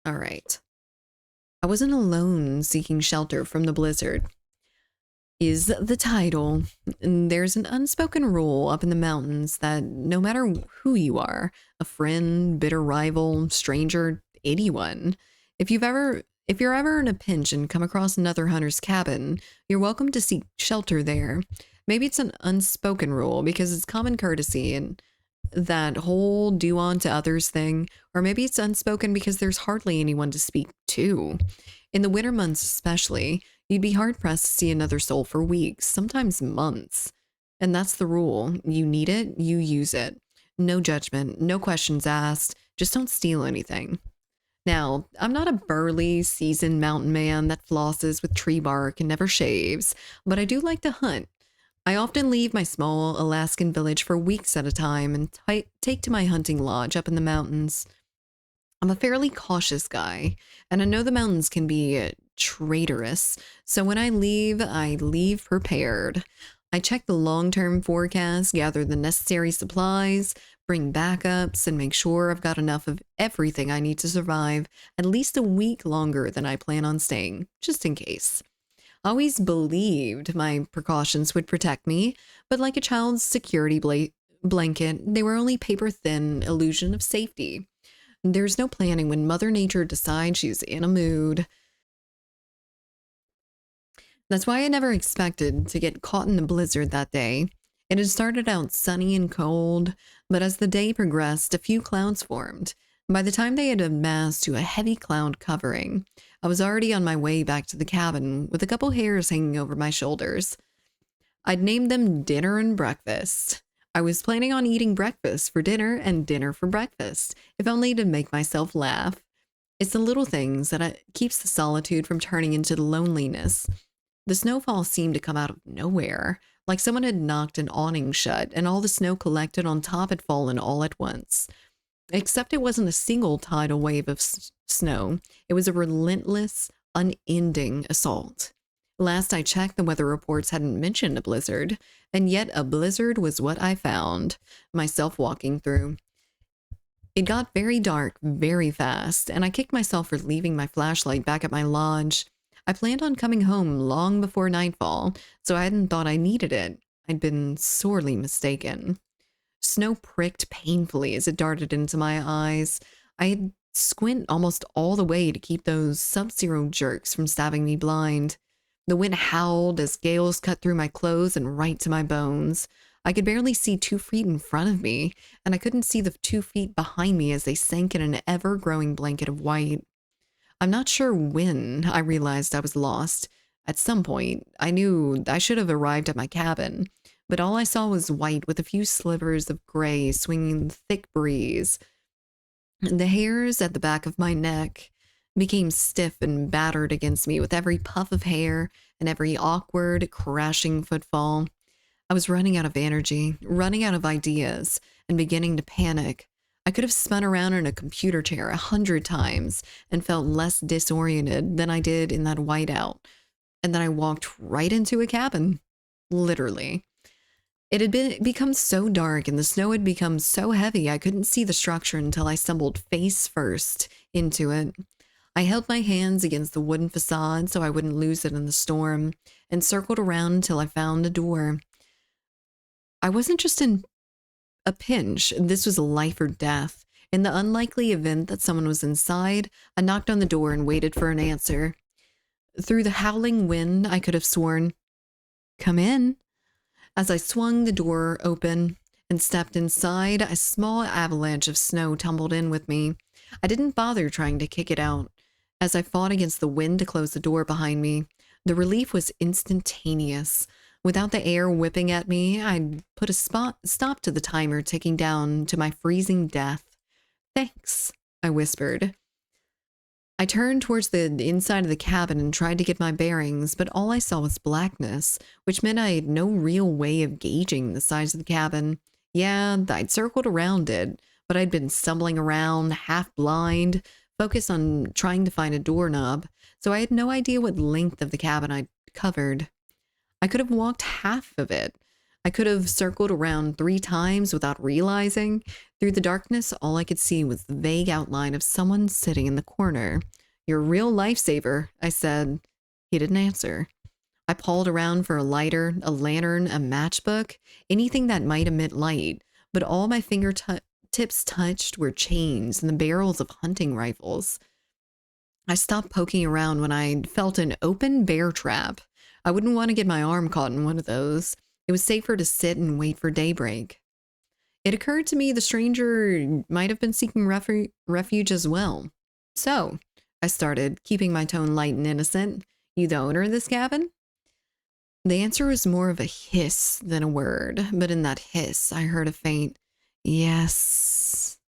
All right. I wasn't alone seeking shelter from the blizzard. Is the title. And there's an unspoken rule up in the mountains that no matter who you are, a friend, bitter rival, stranger, anyone, if you're ever in a pinch and come across another hunter's cabin, you're welcome to seek shelter there. Maybe it's an unspoken rule because it's common courtesy and that whole do unto others thing, or maybe it's unspoken because there's hardly anyone to speak to. In the winter months, especially, you'd be hard pressed to see another soul for weeks, sometimes months. And that's the rule. You need it, you use it. No judgment, no questions asked, just don't steal anything. Now, I'm not a burly, seasoned mountain man that flosses with tree bark and never shaves, but I do like to hunt. I often leave my small Alaskan village for weeks at a time and take to my hunting lodge up in the mountains. I'm a fairly cautious guy, and I know the mountains can be traitorous, so when I leave prepared. I check the long term forecast, gather the necessary supplies, bring backups, and make sure I've got enough of everything I need to survive at least a week longer than I plan on staying, just in case. I always believed my precautions would protect me, but like a child's security blanket, they were only paper thin illusion of safety. There's no planning when Mother Nature decides she's in a mood. That's why I never expected to get caught in a blizzard that day. It had started out sunny and cold, but as the day progressed, a few clouds formed. By the time they had amassed to a heavy cloud covering, I was already on my way back to the cabin with a couple hairs hanging over my shoulders. I'd named them dinner and breakfast. I was planning on eating breakfast for dinner and dinner for breakfast, if only to make myself laugh. It's the little things that keeps the solitude from turning into loneliness. The snowfall seemed to come out of nowhere, like someone had knocked an awning shut and all the snow collected on top had fallen all at once. Except it wasn't a single tidal wave of snow. It was a relentless, unending assault. Last I checked, the weather reports hadn't mentioned a blizzard, and yet a blizzard was what I found myself walking through. It got very dark very fast, and I kicked myself for leaving my flashlight back at my lodge. I planned on coming home long before nightfall, so I hadn't thought I needed it. I'd been sorely mistaken. Snow pricked painfully as it darted into my eyes. I had squint almost all the way to keep those sub-zero jerks from stabbing me blind. The wind howled as gales cut through my clothes and right to my bones. I could barely see 2 feet in front of me, and I couldn't see the 2 feet behind me as they sank in an ever-growing blanket of white. I'm not sure when I realized I was lost. At some point, I knew I should have arrived at my cabin, but all I saw was white with a few slivers of gray swinging in the thick breeze. The hairs at the back of my neck became stiff and battered against me with every puff of hair and every awkward, crashing footfall. I was running out of energy, running out of ideas, and beginning to panic. I could have spun around in a computer chair 100 times and felt less disoriented than I did in that whiteout. And then I walked right into a cabin. Literally. It had become so dark and the snow had become so heavy I couldn't see the structure until I stumbled face first into it. I held my hands against the wooden facade so I wouldn't lose it in the storm and circled around until I found a door. I wasn't just in a pinch, this was life or death. In the unlikely event that someone was inside, I knocked on the door and waited for an answer. Through the howling wind, I could have sworn, "Come in." As I swung the door open and stepped inside, a small avalanche of snow tumbled in with me. I didn't bother trying to kick it out. As I fought against the wind to close the door behind me, the relief was instantaneous. Without the air whipping at me, I'd put a stop to the timer ticking down to my freezing death. "Thanks," I whispered. I turned towards the inside of the cabin and tried to get my bearings, but all I saw was blackness, which meant I had no real way of gauging the size of the cabin. Yeah, I'd circled around it, but I'd been stumbling around, half blind, focused on trying to find a doorknob, so I had no idea what length of the cabin I'd covered. I could have walked half of it. I could have circled around 3 times without realizing. Through the darkness, all I could see was the vague outline of someone sitting in the corner. "You're a real lifesaver," I said. He didn't answer. I pawed around for a lighter, a lantern, a matchbook, anything that might emit light, but all my fingertips touched were chains and the barrels of hunting rifles. I stopped poking around when I felt an open bear trap. I wouldn't want to get my arm caught in one of those. It was safer to sit and wait for daybreak. It occurred to me the stranger might have been seeking refuge as well. "So," I started, keeping my tone light and innocent, "you the owner of this cabin?" The answer was more of a hiss than a word, but in that hiss, I heard a faint, "Yes."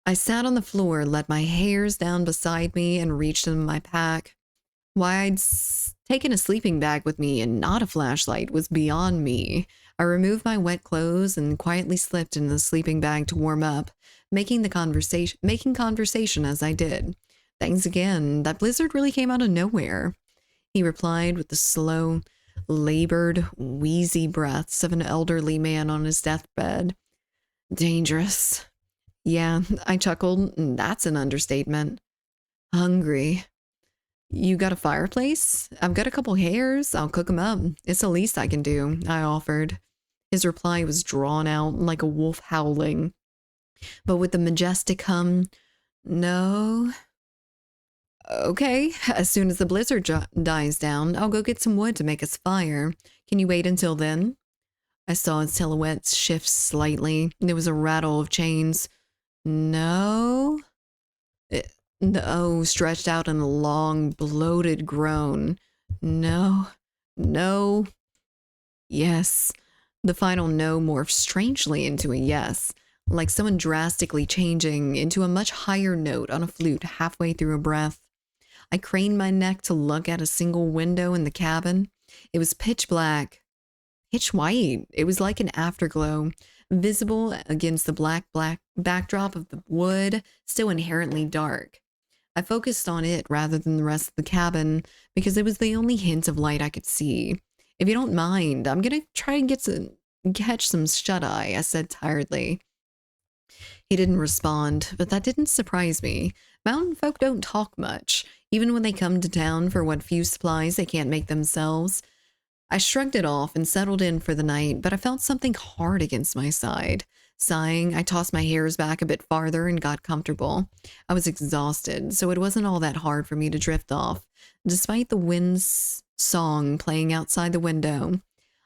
I sat on the floor, let my hairs down beside me, and reached into my pack. Why I'd taken a sleeping bag with me and not a flashlight was beyond me. I removed my wet clothes and quietly slipped into the sleeping bag to warm up, making conversation as I did. "Thanks again. That blizzard really came out of nowhere," he replied with the slow, labored, wheezy breaths of an elderly man on his deathbed. "Dangerous." "Yeah," I chuckled. "That's an understatement." "Hungry." "You got a fireplace? I've got a couple hairs. I'll cook 'em up. It's the least I can do," I offered. His reply was drawn out like a wolf howling, but with the majestic hum, "No." "Okay, as soon as the blizzard dies down, I'll go get some wood to make us a fire. Can you wait until then?" I saw his silhouette shift slightly. There was a rattle of chains. "No." The O stretched out in a long, bloated groan. "No, no, yes." The final no morphed strangely into a yes, like someone drastically changing into a much higher note on a flute halfway through a breath. I craned my neck to look at a single window in the cabin. It was pitch black, pitch white. It was like an afterglow, visible against the black backdrop of the wood, still inherently dark. I focused on it rather than the rest of the cabin because it was the only hint of light I could see. "If you don't mind, I'm going to try and catch some shut-eye," I said tiredly. He didn't respond, but that didn't surprise me. Mountain folk don't talk much, even when they come to town for what few supplies they can't make themselves. I shrugged it off and settled in for the night, but I felt something hard against my side. Sighing, I tossed my hairs back a bit farther and got comfortable. I was exhausted, so it wasn't all that hard for me to drift off, despite the wind's song playing outside the window.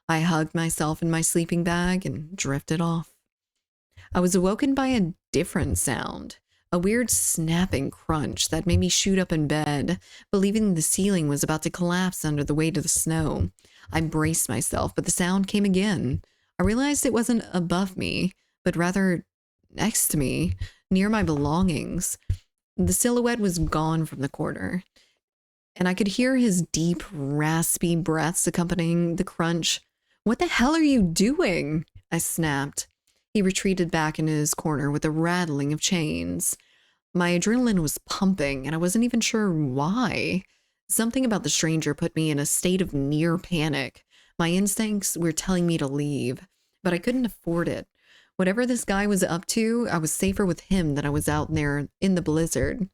I hugged myself in my sleeping bag and drifted off. I was awoken by a different sound, a weird snapping crunch that made me shoot up in bed, believing the ceiling was about to collapse under the weight of the snow. I braced myself, but the sound came again. I realized it wasn't above me, but rather next to me, near my belongings. The silhouette was gone from the corner, and I could hear his deep, raspy breaths accompanying the crunch. "What the hell are you doing?" I snapped. He retreated back into his corner with a rattling of chains. My adrenaline was pumping, and I wasn't even sure why. Something about the stranger put me in a state of near panic. My instincts were telling me to leave, but I couldn't afford it. Whatever this guy was up to, I was safer with him than I was out there in the blizzard.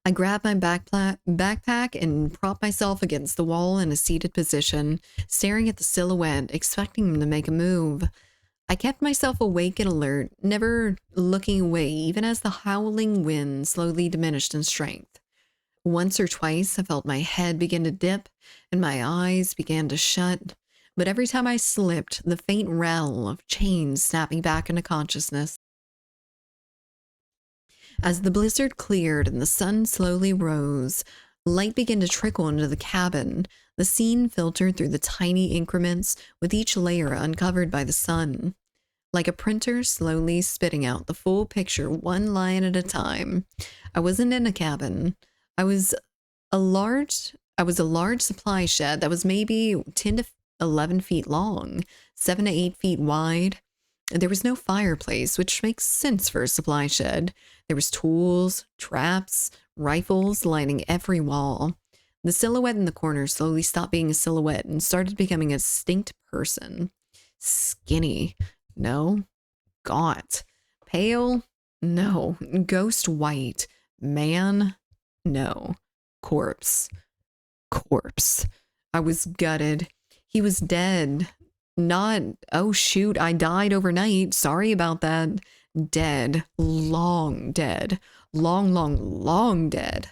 I grabbed my backpack and propped myself against the wall in a seated position, staring at the silhouette, expecting him to make a move. I kept myself awake and alert, never looking away even as the howling wind slowly diminished in strength. Once or twice, I felt my head begin to dip and my eyes began to shut, but every time I slipped, the faint rattle of chains snapped me back into consciousness. As the blizzard cleared and the sun slowly rose, light began to trickle into the cabin. The scene filtered through the tiny increments, with each layer uncovered by the sun, like a printer slowly spitting out the full picture one line at a time. I wasn't in a cabin. I was a large supply shed that was maybe 10 to 11 feet long, 7 to 8 feet wide. There was no fireplace, which makes sense for a supply shed. There was tools, traps, rifles lining every wall. The silhouette in the corner slowly stopped being a silhouette and started becoming a distinct person. Skinny, no. Gaunt. Pale, no. Ghost white. Man, no. Corpse. Corpse. I was gutted. He was dead. Not, oh shoot, I died overnight. Sorry about that. Dead. Long dead. Long, long, long dead.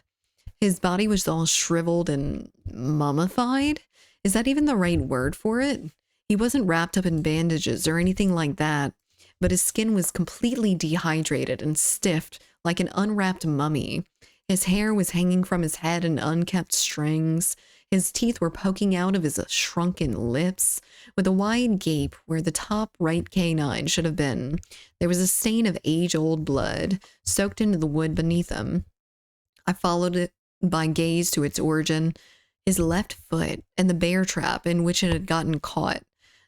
His body was all shriveled and mummified. Is that even the right word for it? He wasn't wrapped up in bandages or anything like that, but his skin was completely dehydrated and stiff like an unwrapped mummy. His hair was hanging from his head in unkept strings. His teeth were poking out of his shrunken lips. With a wide gape where the top right canine should have been, there was a stain of age-old blood soaked into the wood beneath him. I followed it by gaze to its origin, his left foot and the bear trap in which it had gotten caught.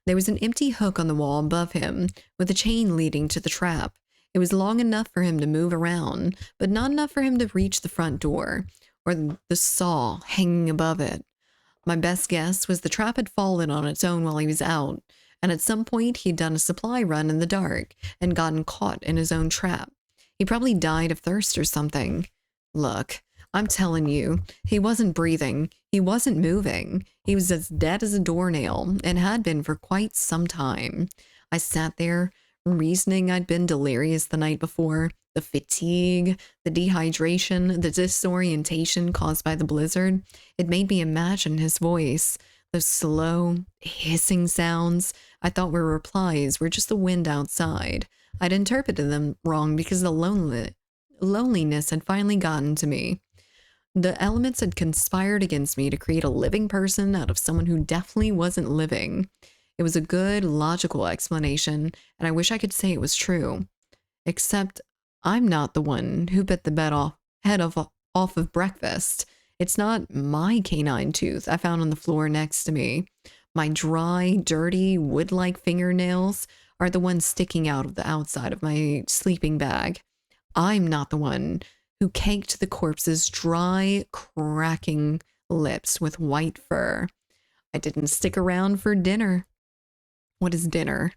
There was an empty hook on the wall above him, with a chain leading to the trap. It was long enough for him to move around, but not enough for him to reach the front door, or the saw hanging above it. My best guess was the trap had fallen on its own while he was out, and at some point he'd done a supply run in the dark and gotten caught in his own trap. He probably died of thirst or something. Look, I'm telling you, he wasn't breathing. He wasn't moving. He was as dead as a doornail and had been for quite some time. I sat there, reasoning I'd been delirious the night before. The fatigue, the dehydration, the disorientation caused by the blizzard. It made me imagine his voice. Those slow, hissing sounds I thought were replies were just the wind outside. I'd interpreted them wrong because the loneliness had finally gotten to me. The elements had conspired against me to create a living person out of someone who definitely wasn't living. It was a good, logical explanation, and I wish I could say it was true. Except I'm not the one who bit the head off of breakfast. It's not my canine tooth I found on the floor next to me. My dry, dirty, wood-like fingernails are the ones sticking out of the outside of my sleeping bag. I'm not the one who caked the corpse's dry, cracking lips with white fur. I didn't stick around for dinner. What is dinner?